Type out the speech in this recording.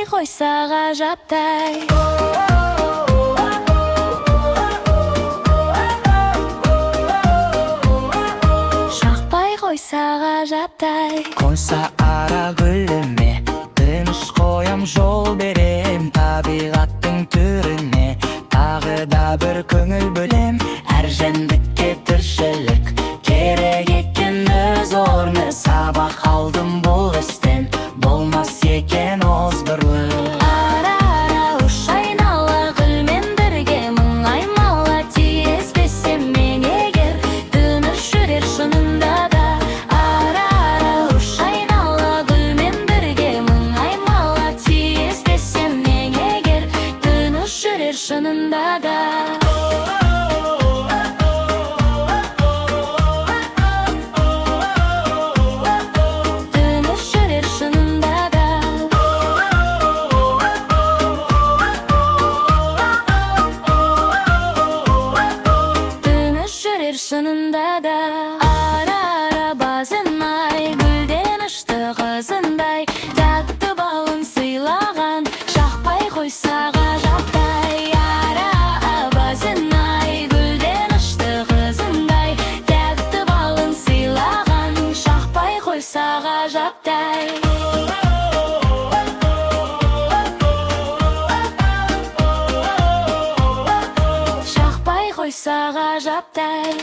Шақпай қойса ғажаптай. Шақпай қойса ғажаптай. Қойса ара гүліме, тыныш қоям, жол берем табиғаттың түріне. Тағы да бір көңіл бөлем, әр жәндікке тіршілік керек екен өз орны. Сабақ алдым бұл істен, болмас екен озбырлық. Ара-ара ұш айнала, гүлмен бірге мың аймала. Тиіспесем мен егер, тыныш жүрер шынында да. Ара-ара ұш айнала, гүлмен бірге мың аймала. Тиіспесем мен егер, тыныш жүрер шынында да. Шынында да. Ара-ара базынай, гүлден ұшты қызындай. Тәтті балын сыйлаған, шақпай қойса ғажаптай. Ара-ара базынай, гүлден ұшты қызындай. Тәтті балын сыйлаған, шақпай қойса ғажаптай. Шақпай қойса ғажаптай.